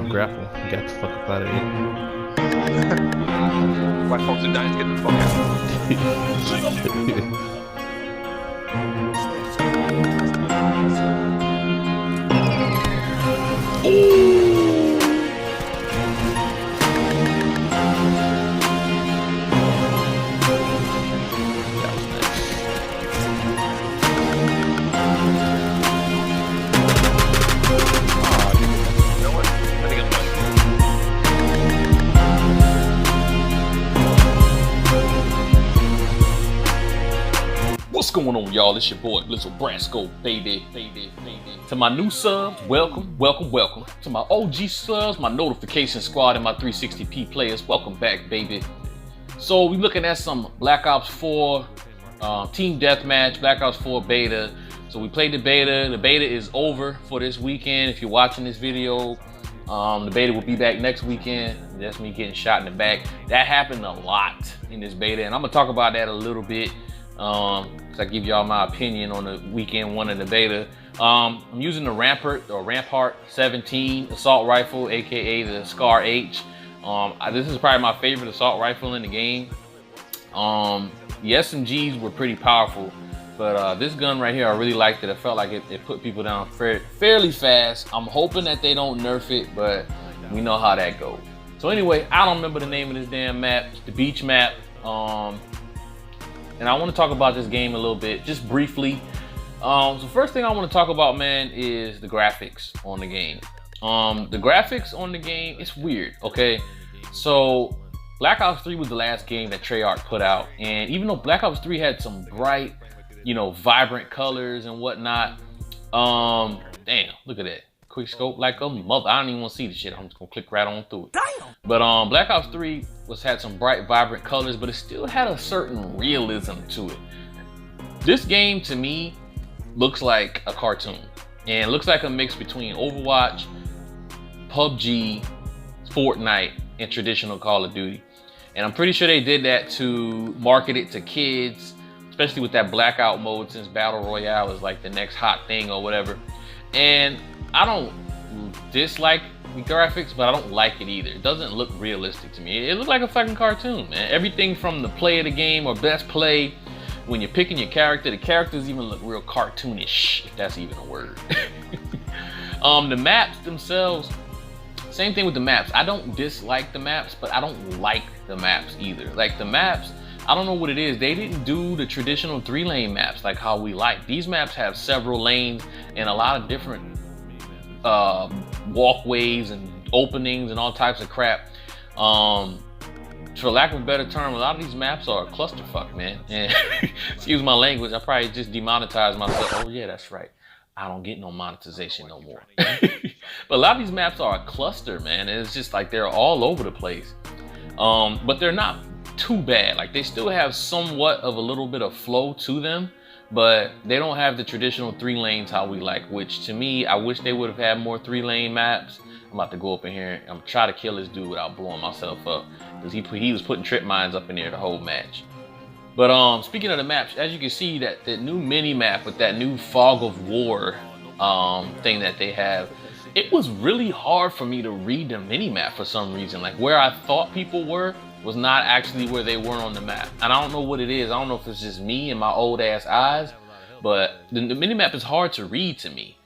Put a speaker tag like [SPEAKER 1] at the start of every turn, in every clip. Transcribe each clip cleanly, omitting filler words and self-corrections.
[SPEAKER 1] grapple. Got the fuck up out of here.
[SPEAKER 2] White folks are dying to get the fuck out.
[SPEAKER 3] What's going on, y'all? It's your boy Blizo, Brasko, baby. To my new subs, welcome. To my OG subs, my notification squad, and my 360p players, welcome back, baby. So we looking at some Black Ops 4 Team Deathmatch, Black Ops 4 beta. So we played the beta. The beta is over for this weekend. If you're watching this video, the beta will be back next weekend. That's me getting shot in the back. That happened a lot in this beta, and I'm gonna talk about that a little bit. So I give y'all my opinion on the weekend one of the beta. I'm using the Rampart 17 assault rifle, aka the Scar H. This is probably my favorite assault rifle in the game. The SMGs were pretty powerful, but this gun right here, I really liked it. I felt like it put people down fairly fast. I'm hoping that they don't nerf it, but we know how that goes. So anyway, I don't remember the name of this damn map. It's the beach map. And I want to talk about this game a little bit, just briefly. So first thing I want to talk about, man, is the graphics on the game. The graphics on the game, it's weird, okay? So Black Ops 3 was the last game that Treyarch put out. And even though Black Ops 3 had some bright, vibrant colors and whatnot, damn, look at that. Quick scope like a mother. I don't even want to see the shit. I'm just gonna click right on through it. Damn. But Black Ops 3 had some bright, vibrant colors, but it still had a certain realism to it. This game to me looks like a cartoon, and it looks like a mix between Overwatch, PUBG, Fortnite, and traditional Call of Duty. And I'm pretty sure they did that to market it to kids, especially with that blackout mode, since Battle Royale is like the next hot thing or whatever. And I don't dislike the graphics, but I don't like it either. It doesn't look realistic to me. It looks like a fucking cartoon, man. Everything from the play of the game or best play, when you're picking your character, the characters even look real cartoonish, if that's even a word. The maps themselves, same thing with the maps. I don't dislike the maps, but I don't like the maps either. Like the maps, I don't know what it is. They didn't do the traditional 3-lane maps like how we like. These maps have several lanes and a lot of different walkways and openings and all types of crap. For lack of a better term, a lot of these maps are a clusterfuck, man. And excuse my language, I probably just demonetized myself. Oh yeah, that's right. I don't get no monetization no more. But a lot of these maps are a cluster, man. And it's just like they're all over the place. But they're not too bad. Like they still have somewhat of a little bit of flow to them, but they don't have the traditional 3 lanes how we like, which to me, I wish they would have had more 3-lane maps. I'm about to go up in here. I'm trying to kill this dude without blowing myself up, because he was putting trip mines up in there the whole match. But speaking of the maps, as you can see, that new mini map with that new Fog of War thing that they have, it was really hard for me to read the mini map for some reason. Like where I thought people were was not actually where they were on the map. And I don't know what it is. I don't know if it's just me and my old ass eyes, but the mini map is hard to read to me.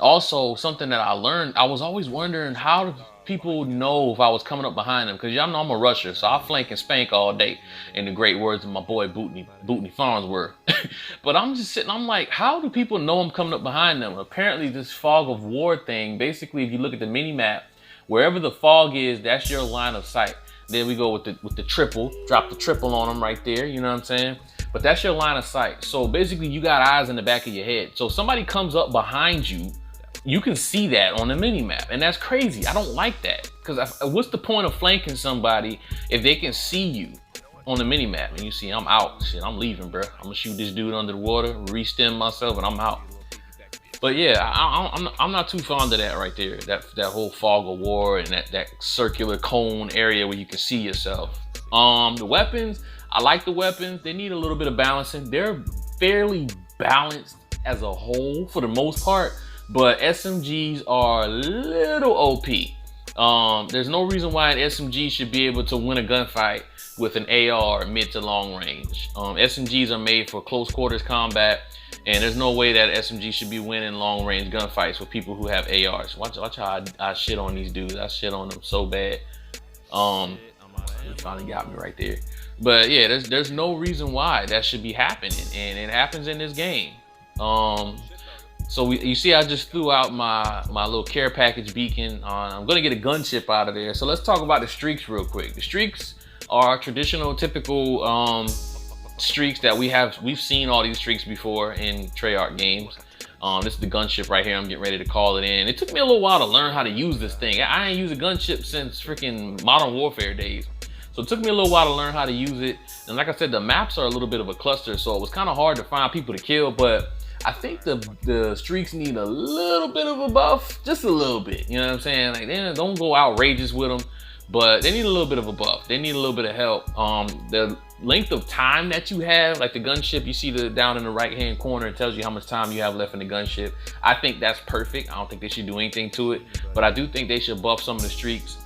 [SPEAKER 3] Also, something that I learned, I was always wondering, how do people know if I was coming up behind them? Because y'all know I'm a rusher, so I flank and spank all day, in the great words of my boy Bootney Farnsworth. But I'm just sitting, I'm like, how do people know I'm coming up behind them? Apparently this Fog of War thing, basically if you look at the mini map, wherever the fog is, that's your line of sight. Then we go with the triple, drop the triple on them right there, you know what I'm saying? But that's your line of sight. So basically you got eyes in the back of your head. So if somebody comes up behind you, you can see that on the mini map, and that's crazy. I don't like that, because what's the point of flanking somebody if they can see you on the mini map and you see I'm out? Shit, I'm leaving, bro. I'm gonna shoot this dude under the water, re-stem myself, and I'm out. But yeah, I'm not too fond of that right there. That whole Fog of War and that circular cone area where you can see yourself. The weapons, I like the weapons. They need a little bit of balancing. They're fairly balanced as a whole for the most part. but SMGs are a little OP. There's no reason why an SMG should be able to win a gunfight with an AR mid to long range. SMGs are made for close quarters combat, and there's no way that SMG should be winning long range gunfights with people who have ARs. Watch how I shit on these dudes. I shit on them so bad. It finally got me right there. But yeah, there's no reason why that should be happening, and it happens in this game. So you see, I just threw out my little care package beacon. I'm gonna get a gunship out of there. So let's talk about the streaks real quick. The streaks are traditional, typical streaks that we've seen all these streaks before in Treyarch games. This is the gunship right here. I'm getting ready to call it in. It took me a little while to learn how to use this thing. I ain't used a gunship since freaking Modern Warfare days. So it took me a little while to learn how to use it. And like I said, the maps are a little bit of a cluster, so it was kind of hard to find people to kill, but I think the streaks need a little bit of a buff, just a little bit, you know what I'm saying? Like, they don't go outrageous with them, but they need a little bit of a buff. They need a little bit of help. The length of time that you have, like the gunship, you see down in the right hand corner, it tells you how much time you have left in the gunship. I think that's perfect. I don't think they should do anything to it, but I do think they should buff some of the streaks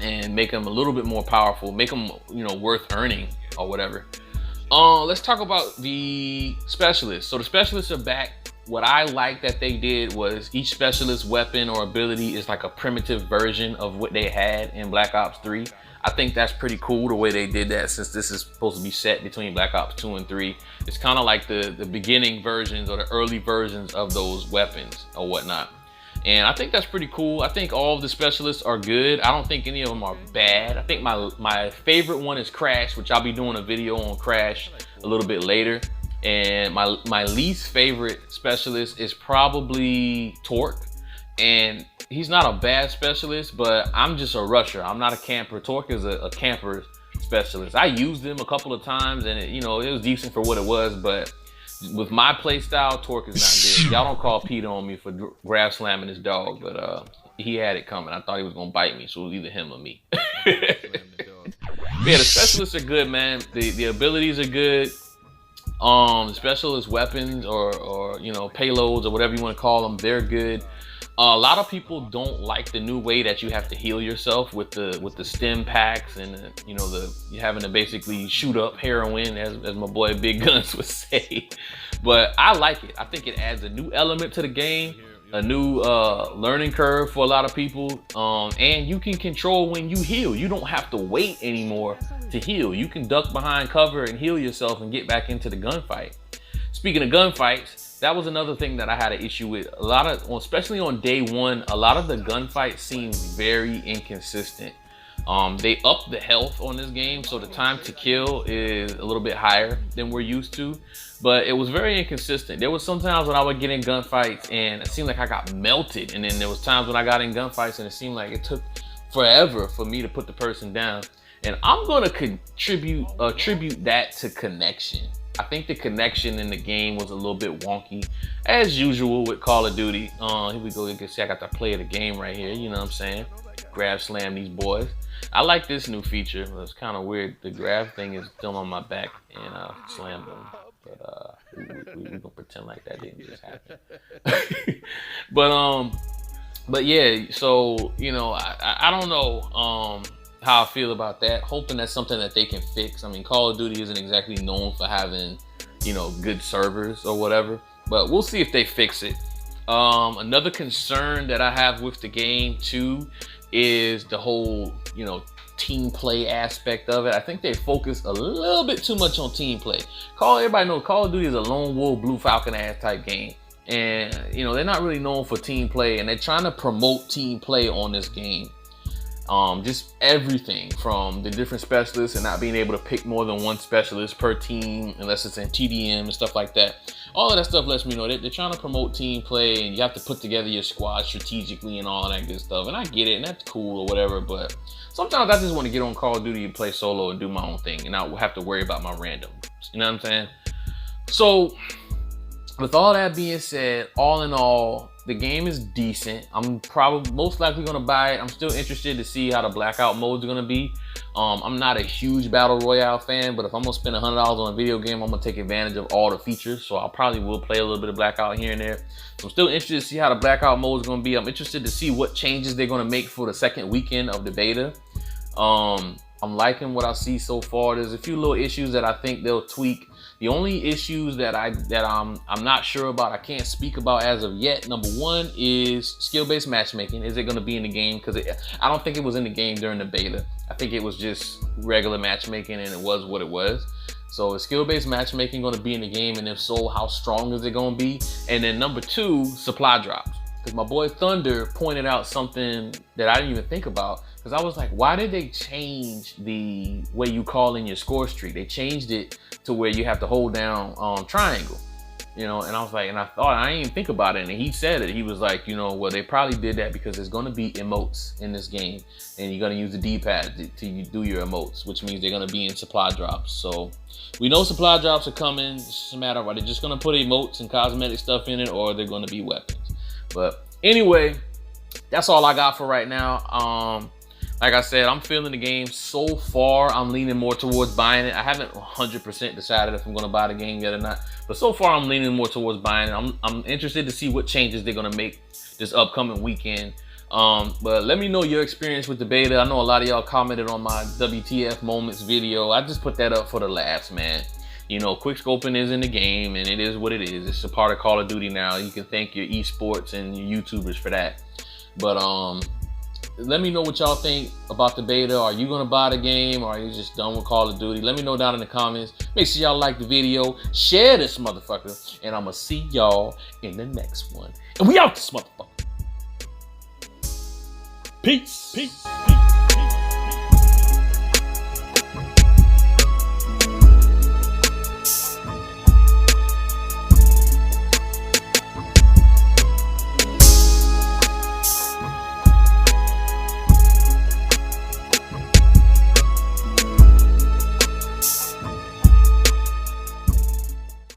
[SPEAKER 3] and make them a little bit more powerful, make them, you know, worth earning or whatever. Let's talk about the specialists. So the specialists are back. What I like that they did was each specialist weapon or ability is like a primitive version of what they had in Black Ops 3. I think that's pretty cool the way they did that, since this is supposed to be set between Black Ops 2 and 3. It's kind of like the beginning versions or the early versions of those weapons or whatnot. And I think that's pretty cool. I think all of the specialists are good. I don't think any of them are bad. I think my favorite one is Crash, which I'll be doing a video on Crash a little bit later. And my least favorite specialist is probably Torque. And he's not a bad specialist, but I'm just a rusher. I'm not a camper. Torque is a camper specialist. I used him a couple of times, and it was decent for what it was, but with my play style, Torque is not good. Y'all don't call Peter on me for grab slamming his dog, but he had it coming. I thought he was gonna bite me, so it was either him or me. Yeah, the specialists are good, man. The abilities are good. The specialist weapons or payloads or whatever you want to call them, they're good. A lot of people don't like the new way that you have to heal yourself with the stim packs and you having to basically shoot up heroin, as my boy Big Guns would say. But I like it. I think it adds a new element to the game, a new learning curve for a lot of people, and you can control when you heal. You don't have to wait anymore to heal. You can duck behind cover and heal yourself and get back into the gunfight. Speaking of gunfights, that was another thing that I had an issue with. Especially on day one, a lot of the gunfights seem very inconsistent. They upped the health on this game, so the time to kill is a little bit higher than we're used to, but it was very inconsistent. There was sometimes when I would get in gunfights and it seemed like I got melted, and then there was times when I got in gunfights and it seemed like it took forever for me to put the person down. And I'm gonna attribute that to connection. I think the connection in the game was a little bit wonky, as usual with Call of Duty. Here we go. You can see I got the play of the game right here. You know what I'm saying? Grab slam these boys. I like this new feature. It's kind of weird. The grab thing is still on my back and slam them. But we gonna pretend like that didn't just happen. But yeah. So I don't know how I feel about that. Hoping that's something that they can fix. I mean, Call of Duty isn't exactly known for having, good servers or whatever, but we'll see if they fix it. Another concern that I have with the game too is the whole, team play aspect of it. I think they focus a little bit too much on team play. Everybody knows Call of Duty is a lone wolf, Blue Falcon ass type game. And, they're not really known for team play, and they're trying to promote team play on this game. Just everything from the different specialists and not being able to pick more than one specialist per team unless it's in TDM and stuff like that. All of that stuff lets me know that they're trying to promote team play, and you have to put together your squad strategically and all that good stuff. And I get it, and that's cool or whatever, but sometimes I just want to get on Call of Duty and play solo and do my own thing and not have to worry about my random. You know what I'm saying? So with all that being said, all in all, The game is decent. I'm probably most likely gonna buy it. I'm still interested to see how the blackout modes are gonna be. I'm not a huge battle royale fan, but if I'm gonna spend $100 on a video game, I'm gonna take advantage of all the features. So I probably will play a little bit of blackout here and there. So I'm still interested to see how the blackout mode is gonna be. I'm interested to see what changes they're gonna make for the second weekend of the beta. I'm liking what I see so far. There's a few little issues that I think they'll tweak. The only issues that I'm not sure about, I can't speak about as of yet. Number one is skill-based matchmaking. Is it going to be in the game? Because I don't think it was in the game during the beta. I think it was just regular matchmaking, and it was what it was. So is skill-based matchmaking going to be in the game? And if so, how strong is it going to be? And then number two, supply drops. Because my boy Thunder pointed out something that I didn't even think about. Because I was like, why did they change the way you call in your score streak? They changed it to where you have to hold down triangle, you know? And I was like, and I thought, I didn't even think about it. And he said it. He was like, you know, well, they probably did that because there's going to be emotes in this game. And you're going to use the D-pad to do your emotes, which means they're going to be in supply drops. So we know supply drops are coming. It's just a matter of, are they just going to put emotes and cosmetic stuff in it, or are they going to be weapons? But anyway, that's all I got for right now. Like I said, I'm feeling the game so far. I'm leaning more towards buying it. I haven't 100% decided if I'm going to buy the game yet or not. But so far, I'm leaning more towards buying it. I'm interested to see what changes they're going to make this upcoming weekend. But let me know your experience with the beta. I know a lot of y'all commented on my WTF Moments video. I just put that up for the laughs, man. You know, quick scoping is in the game, and it is what it is. It's a part of Call of Duty now. You can thank your esports and your YouTubers for that. But let me know what y'all think about the beta. Are you gonna buy the game, or are you just done with Call of Duty? Let me know down in the comments. Make sure y'all like the video, share this motherfucker, and I'ma see y'all in the next one. And we out this motherfucker. Peace. Peace.